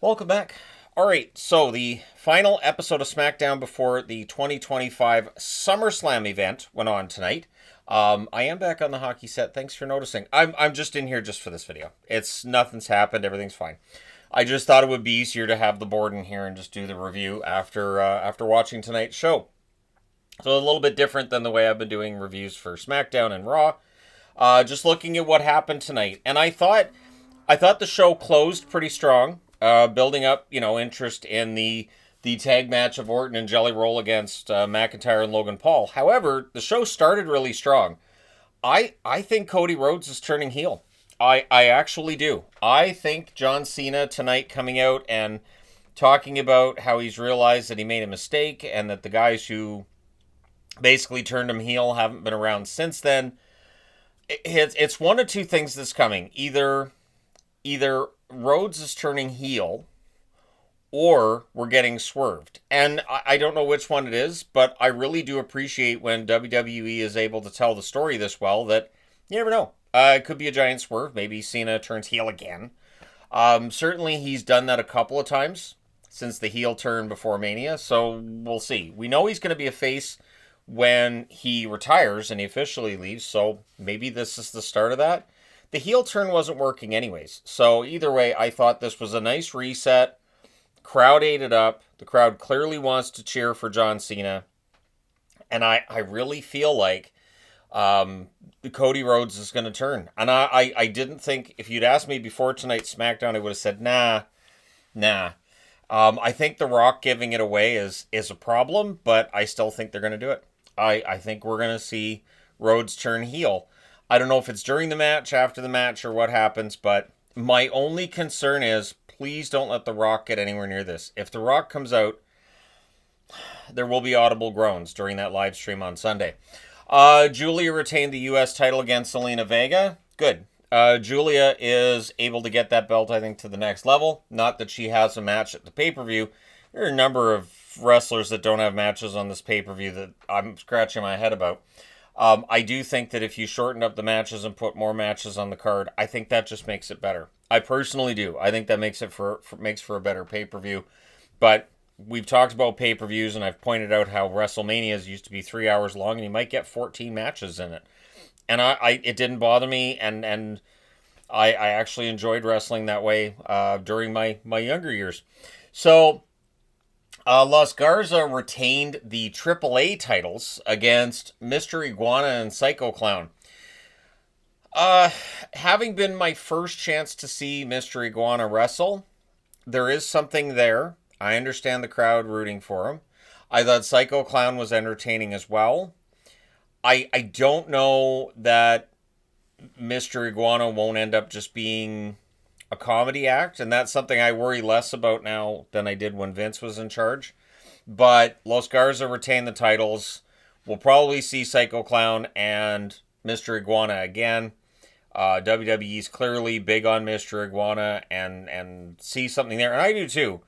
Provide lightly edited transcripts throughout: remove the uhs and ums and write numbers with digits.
Welcome back. All right, so the final episode of Smackdown before the 2025 Summerslam event went on tonight. I am back on the hockey set. Thanks for noticing. I'm just in here just for this video. It's nothing's happened. Everything's fine. I just thought it would be easier to have the board in here and just do the review after watching tonight's show. So a little bit different than the way I've been doing reviews for SmackDown and Raw. Just looking at what happened tonight, and I thought the show closed pretty strong, building up, interest in the tag match of Orton and Jelly Roll against McIntyre and Logan Paul. However, the show started really strong. I think Cody Rhodes is turning heel. I actually do. I think John Cena tonight coming out and talking about how he's realized that he made a mistake and that the guys who basically turned him heel haven't been around since then. It's one of two things that's coming. Either Rhodes is turning heel or we're getting swerved. And I don't know which one it is, but I really do appreciate when WWE is able to tell the story this well that you never know. It could be a giant swerve. Maybe Cena turns heel again. Certainly he's done that a couple of times since the heel turn before Mania, so we'll see. We know he's going to be a face when he retires and he officially leaves, so maybe this is the start of that. The heel turn wasn't working anyways, so either way, I thought this was a nice reset. Crowd ate it up. The crowd clearly wants to cheer for John Cena, and I really feel like Cody Rhodes is going to turn. And I didn't think, if you'd asked me before tonight's SmackDown, I would have said, nah. I think The Rock giving it away is a problem, but I still think they're going to do it. I think we're going to see Rhodes turn heel. I don't know if it's during the match, after the match, or what happens, but my only concern is please don't let The Rock get anywhere near this. If The Rock comes out, there will be audible groans during that live stream on Sunday. Julia retained the U.S. title against Zelina Vega. Good. Julia is able to get that belt, I think, to the next level. Not that she has a match at the pay-per-view. There are a number of wrestlers that don't have matches on this pay-per-view that I'm scratching my head about. I do think that if you shorten up the matches and put more matches on the card, I think that just makes it better. I personally do. I think that makes it makes for a better pay-per-view. But we've talked about pay-per-views, and I've pointed out how WrestleManias used to be 3 hours long, and you might get 14 matches in it. And it didn't bother me, and I actually enjoyed wrestling that way during my younger years. So, Los Garza retained the AAA titles against Mr. Iguana and Psycho Clown. Having been my first chance to see Mr. Iguana wrestle, there is something there. I understand the crowd rooting for him. I thought Psycho Clown was entertaining as well. I don't know that Mr. Iguana won't end up just being a comedy act, and that's something I worry less about now than I did when Vince was in charge. But Los Garza retain the titles. We'll probably see Psycho Clown and Mr. Iguana again. WWE's clearly big on Mr. Iguana and see something there, and I do too.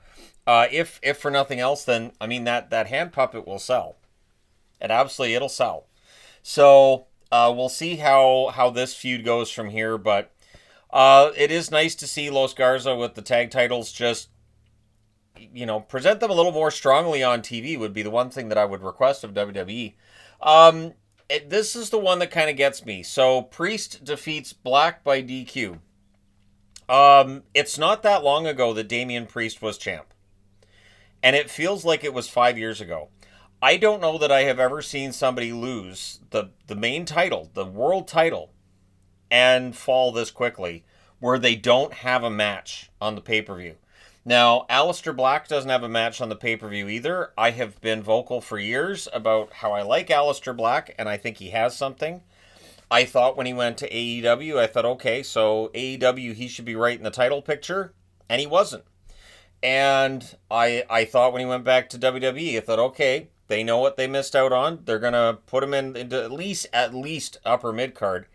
If for nothing else, then I mean that hand puppet will sell. It'll sell. So we'll see how this feud goes from here, but it is nice to see Los Garza with the tag titles. Just present them a little more strongly on TV would be the one thing that I would request of WWE. This is the one that kind of gets me. So Priest defeats Black by DQ. It's not that long ago that Damian Priest was champ, and it feels like it was 5 years ago. I don't know that I have ever seen somebody lose the main title, the world title, and fall this quickly, where they don't have a match on the pay-per-view. Now, Aleister Black doesn't have a match on the pay-per-view either. I have been vocal for years about how I like Aleister Black, and I think he has something. I thought when he went to AEW, I thought, okay, so AEW, he should be right in the title picture, and he wasn't. And I thought when he went back to WWE, I thought, okay, they know what they missed out on. They're going to put him into at least upper mid-card.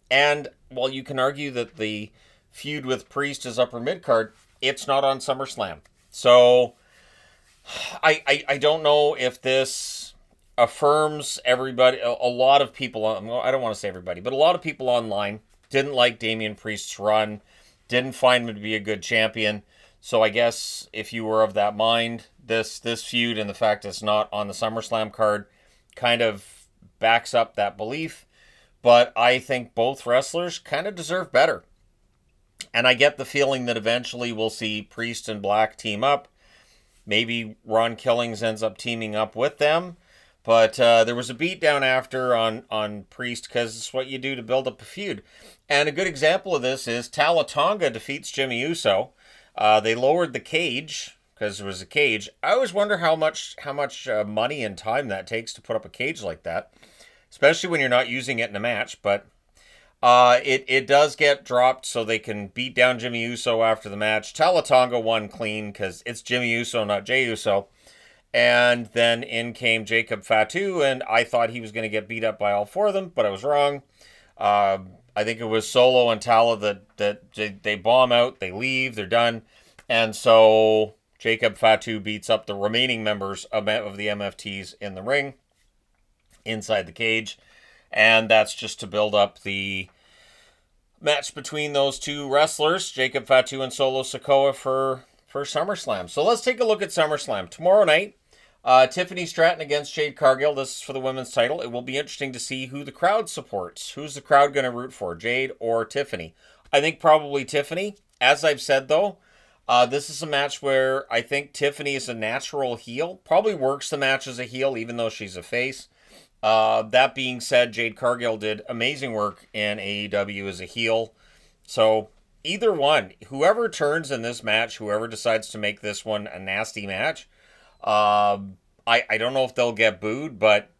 And while you can argue that the feud with Priest is upper mid-card, it's not on SummerSlam. So I don't know if this affirms everybody. A lot of people, I don't want to say everybody, but a lot of people online didn't like Damian Priest's run, didn't find him to be a good champion. So I guess if you were of that mind, this feud and the fact it's not on the SummerSlam card kind of backs up that belief. But I think both wrestlers kind of deserve better. And I get the feeling that eventually we'll see Priest and Black team up. Maybe Ron Killings ends up teaming up with them. But there was a beatdown after on Priest because it's what you do to build up a feud. And a good example of this is Tala Tonga defeats Jimmy Uso. They lowered the cage because it was a cage. I always wonder how much money and time that takes to put up a cage like that, especially when you're not using it in a match. But it does get dropped so they can beat down Jimmy Uso after the match. Tala Tonga won clean because it's Jimmy Uso, not Jey Uso. And then in came Jacob Fatu, and I thought he was going to get beat up by all four of them, but I was wrong. I think it was Solo and Tala that they bomb out, they leave, they're done. And so Jacob Fatu beats up the remaining members of the MFTs in the ring, inside the cage. And that's just to build up the match between those two wrestlers, Jacob Fatu and Solo Sikoa, for SummerSlam. So let's take a look at SummerSlam. Tomorrow night, Tiffany Stratton against Jade Cargill. This is for the women's title. It will be interesting to see who the crowd supports. Who's the crowd going to root for, Jade or Tiffany? I think probably Tiffany. As I've said, though, this is a match where I think Tiffany is a natural heel. Probably works the match as a heel, even though she's a face. That being said, Jade Cargill did amazing work in AEW as a heel. So either one, whoever turns in this match, whoever decides to make this one a nasty match, I don't know if they'll get booed, but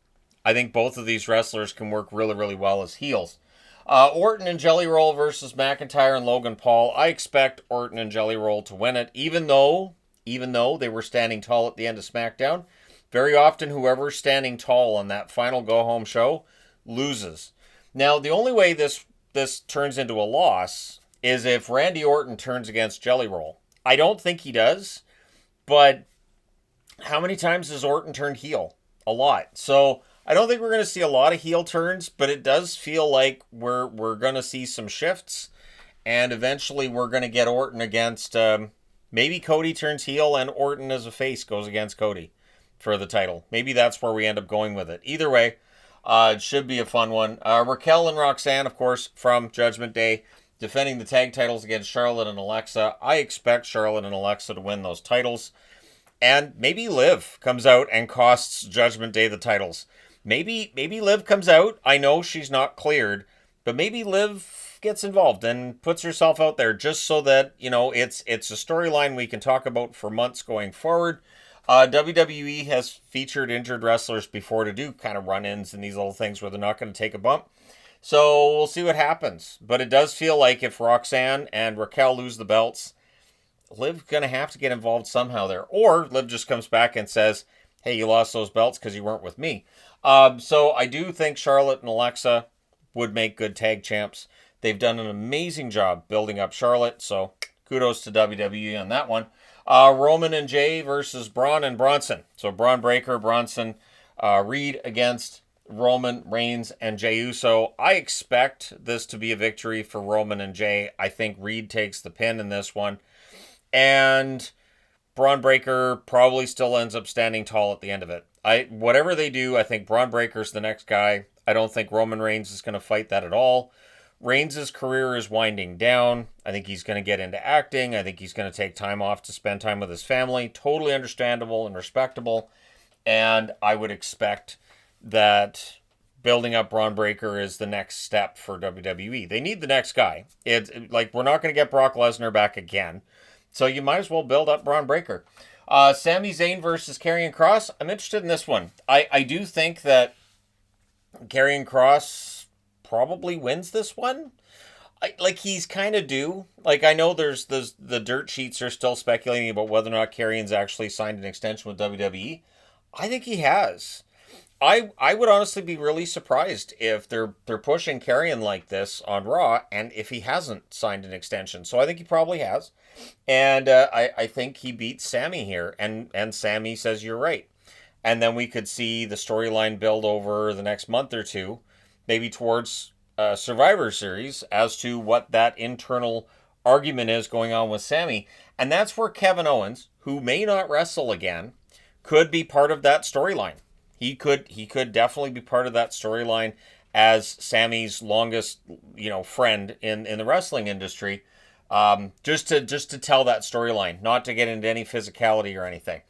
I think both of these wrestlers can work really, really well as heels. Orton and Jelly Roll versus McIntyre and Logan Paul. I expect Orton and Jelly Roll to win it, even though they were standing tall at the end of Smackdown. Very often, whoever's standing tall on that final go-home show loses. Now, the only way this turns into a loss is if Randy Orton turns against Jelly Roll. I don't think he does, but how many times has Orton turned heel? A lot. So I don't think we're going to see a lot of heel turns, but it does feel like we're going to see some shifts, and eventually we're going to get Orton against, maybe Cody turns heel and Orton as a face goes against Cody for the title. Maybe that's where we end up going with it. Either way, it should be a fun one. Raquel and Roxanne, of course, from Judgment Day, defending the tag titles against Charlotte and Alexa. I expect Charlotte and Alexa to win those titles. And maybe Liv comes out and costs Judgment Day the titles. Maybe Liv comes out. I know she's not cleared, but maybe Liv gets involved and puts herself out there just so that, it's a storyline we can talk about for months going forward. WWE has featured injured wrestlers before to do kind of run-ins and these little things where they're not going to take a bump. So we'll see what happens. But it does feel like if Roxanne and Raquel lose the belts, Liv's going to have to get involved somehow there. Or Liv just comes back and says, hey, you lost those belts because you weren't with me. So I do think Charlotte and Alexa would make good tag champs. They've done an amazing job building up Charlotte, so kudos to WWE on that one. Roman and Jay versus Braun and Bronson. So Braun Breaker, Bronson, Reed against Roman Reigns and Jey Uso. I expect this to be a victory for Roman and Jay. I think Reed takes the pin in this one. And Braun Breaker probably still ends up standing tall at the end of it. Whatever they do, I think Braun Breaker's the next guy. I don't think Roman Reigns is going to fight that at all. Reigns' career is winding down. I think he's going to get into acting. I think he's going to take time off to spend time with his family. Totally understandable and respectable. And I would expect that building up Braun Breaker is the next step for WWE. They need the next guy. It's like we're not going to get Brock Lesnar back again. So you might as well build up Braun Breaker. Sami Zayn versus Karrion Kross. I'm interested in this one. I do think that Karrion Kross probably wins this one. He's kind of due. I know there's the dirt sheets are still speculating about whether or not Karrion's actually signed an extension with WWE. I think he has. I would honestly be really surprised if they're pushing Karrion like this on Raw and if he hasn't signed an extension. So I think he probably has. And I think he beats Sami here. And Sami says you're right. And then we could see the storyline build over the next month or two, maybe towards Survivor Series, as to what that internal argument is going on with Sami. And that's where Kevin Owens, who may not wrestle again, could be part of that storyline. He could definitely be part of that storyline as Sammy's longest, friend in the wrestling industry. Just to tell that storyline, not to get into any physicality or anything.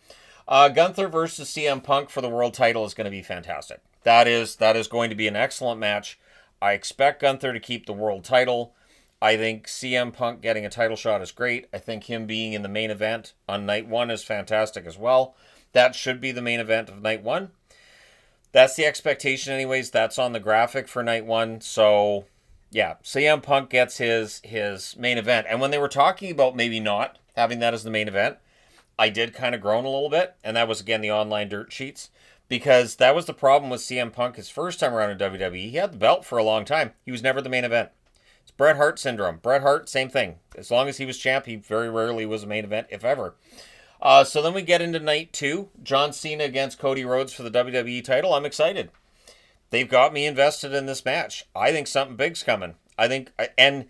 Gunther versus CM Punk for the world title is going to be fantastic. That is going to be an excellent match. I expect Gunther to keep the world title. I think CM Punk getting a title shot is great. I think him being in the main event on night one is fantastic as well. That should be the main event of night one. That's the expectation anyways. That's on the graphic for night one. So, yeah, CM Punk gets his main event. And when they were talking about maybe not having that as the main event, I did kind of groan a little bit. And that was, again, the online dirt sheets. Because that was the problem with CM Punk his first time around in WWE. He had the belt for a long time. He was never the main event. It's Bret Hart syndrome. Bret Hart, same thing. As long as he was champ, he very rarely was a main event, if ever. So then we get into night 2. John Cena against Cody Rhodes for the WWE title. I'm excited. They've got me invested in this match. I think something big's coming. And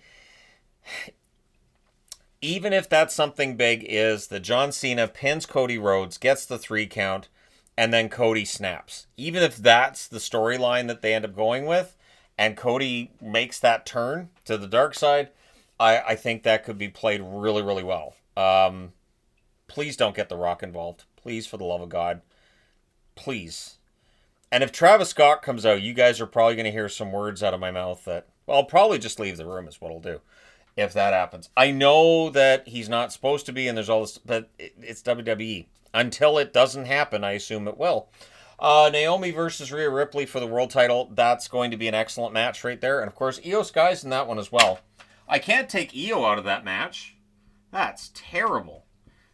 even if that something big is that John Cena pins Cody Rhodes, gets the 3 count, and then Cody snaps. Even if that's the storyline that they end up going with, and Cody makes that turn to the dark side, I think that could be played really, really well. Please don't get The Rock involved. Please, for the love of God. Please. And if Travis Scott comes out, you guys are probably going to hear some words out of my mouth that, well, I'll probably just leave the room is what I'll do if that happens. I know that he's not supposed to be and there's all this, but it's WWE. Until it doesn't happen, I assume it will. Naomi versus Rhea Ripley for the world title. That's going to be an excellent match right there. And, of course, Io Sky's in that one as well. I can't take Io out of that match. That's terrible.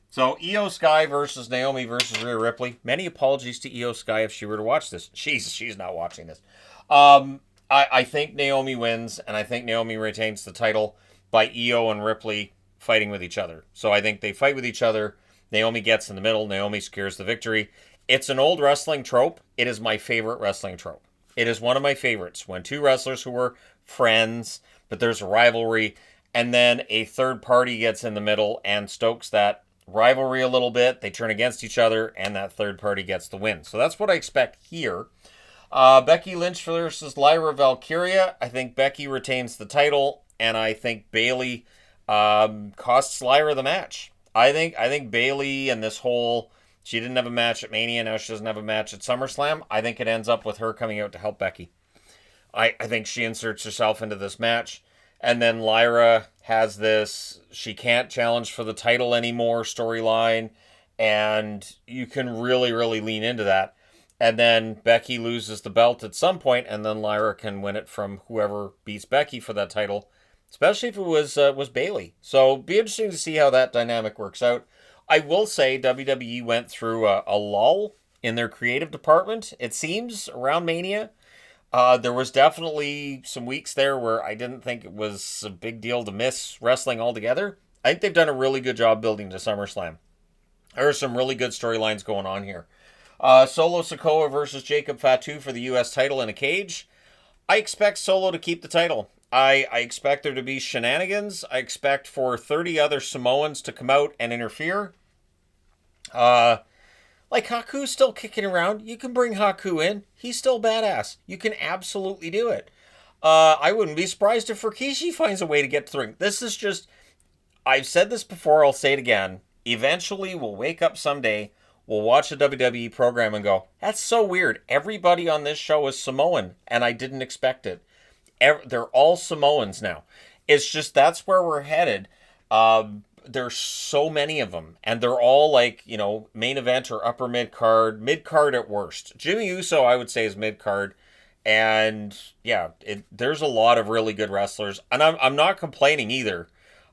So, Io Sky versus Naomi versus Rhea Ripley. Many apologies to Io Sky if she were to watch this. She's not watching this. I think Naomi wins, and I think Naomi retains the title by Io and Ripley fighting with each other. So, I think they fight with each other. Naomi gets in the middle. Naomi secures the victory. It's an old wrestling trope. It is my favorite wrestling trope. It is one of my favorites. When two wrestlers who were friends, but there's a rivalry, and then a third party gets in the middle and stokes that rivalry a little bit. They turn against each other, and that third party gets the win. So that's what I expect here. Becky Lynch versus Lyra Valkyria. I think Becky retains the title, and I think Bayley costs Lyra the match. I think Bayley and this whole, she didn't have a match at Mania, now she doesn't have a match at SummerSlam. I think it ends up with her coming out to help Becky. I think she inserts herself into this match. And then Lyra has this, she can't challenge for the title anymore storyline. And you can really, really lean into that. And then Becky loses the belt at some point, and then Lyra can win it from whoever beats Becky for that title. Especially if it was Bayley. So be interesting to see how that dynamic works out. I will say WWE went through a lull in their creative department, it seems, around Mania. There was definitely some weeks there where I didn't think it was a big deal to miss wrestling altogether. I think they've done a really good job building to SummerSlam. There are some really good storylines going on here. Solo Sikoa versus Jacob Fatu for the U.S. title in a cage. I expect Solo to keep the title. I expect there to be shenanigans. I expect for 30 other Samoans to come out and interfere. Like, Haku's still kicking around. You can bring Haku in. He's still badass. You can absolutely do it. I wouldn't be surprised if Rikishi finds a way to get to the ring. This is just, I've said this before, I'll say it again. Eventually, we'll wake up someday, we'll watch a WWE program and go, that's so weird. Everybody on this show is Samoan, and I didn't expect it. They're all Samoans now. It's just, that's where we're headed. There's so many of them, and they're all like, main event or upper mid-card at worst. Jimmy Uso, I would say, is mid-card, and yeah, there's a lot of really good wrestlers, and I'm not complaining either.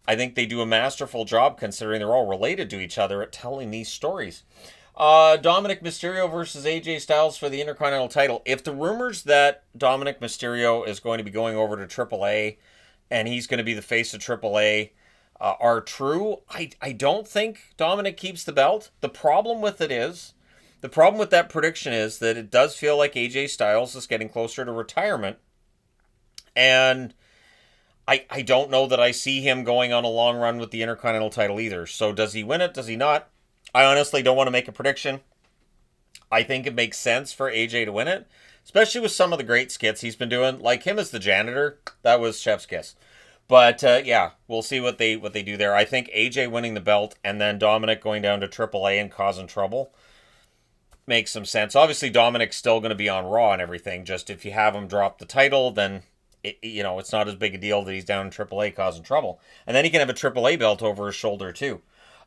I think they do a masterful job considering they're all related to each other at telling these stories. Dominic Mysterio versus AJ Styles for the Intercontinental title. If the rumors that Dominic Mysterio is going to be going over to AAA and he's going to be the face of AAA are true, I don't think Dominic keeps the belt. The problem with that prediction is that it does feel like AJ Styles is getting closer to retirement. And I don't know that I see him going on a long run with the Intercontinental title either. So does he win it? Does he not? I honestly don't want to make a prediction. I think it makes sense for AJ to win it, especially with some of the great skits he's been doing. Like him as the janitor, that was chef's kiss. But yeah, we'll see what they do there. I think AJ winning the belt and then Dominic going down to AAA and causing trouble makes some sense. Obviously, Dominic's still going to be on Raw and everything. Just if you have him drop the title, then it's not as big a deal that he's down in AAA causing trouble. And then he can have a AAA belt over his shoulder too.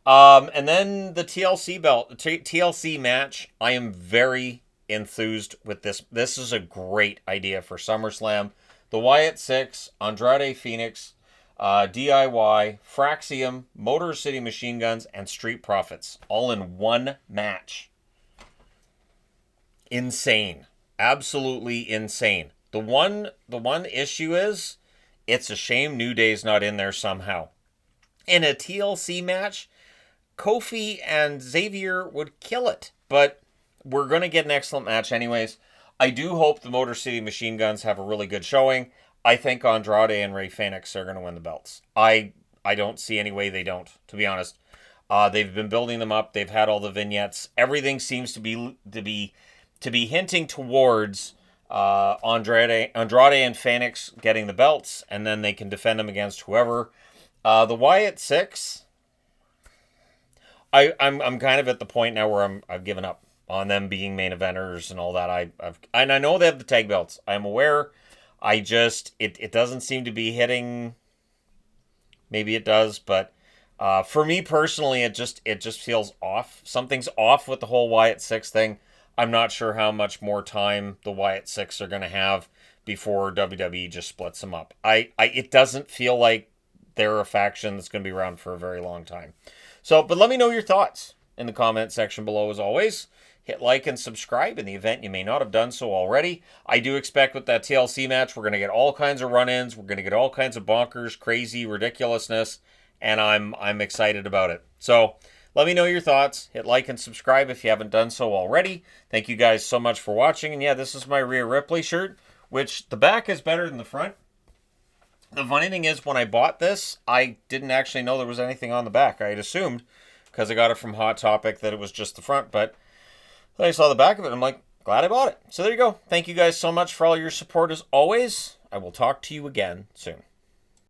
And then the TLC belt, the TLC match. I am very enthused with this. This is a great idea for SummerSlam. The Wyatt Six, Andrade Phoenix, DIY, Fraxium, Motor City Machine Guns, and Street Profits all in one match. Insane. Absolutely insane. The one issue is it's a shame New Day's not in there somehow. In a TLC match, Kofi and Xavier would kill it. But we're going to get an excellent match anyways. I do hope the Motor City Machine Guns have a really good showing. I think Andrade and Rey Fenix are going to win the belts. I don't see any way they don't, to be honest. They've been building them up. They've had all the vignettes. Everything seems to be hinting towards Andrade and Phoenix getting the belts, and then they can defend them against whoever. The Wyatt Six, I'm kind of at the point now where I've given up on them being main eventers and all that. And I know they have the tag belts. I'm aware. It doesn't seem to be hitting. Maybe it does, but for me personally, it just feels off. Something's off with the whole Wyatt Six thing. I'm not sure how much more time the Wyatt Six are going to have before WWE just splits them up. It doesn't feel like they're a faction that's going to be around for a very long time. So, but let me know your thoughts in the comment section below as always. Hit like and subscribe in the event you may not have done so already. I do expect with that TLC match, we're going to get all kinds of run-ins. We're going to get all kinds of bonkers, crazy, ridiculousness, and I'm excited about it. So, let me know your thoughts. Hit like and subscribe if you haven't done so already. Thank you guys so much for watching. And yeah, this is my Rhea Ripley shirt, which the back is better than the front. The funny thing is, when I bought this, I didn't actually know there was anything on the back. I had assumed, because I got it from Hot Topic, that it was just the front. But then I saw the back of it, and I'm like, glad I bought it. So there you go. Thank you guys so much for all your support as always. I will talk to you again soon.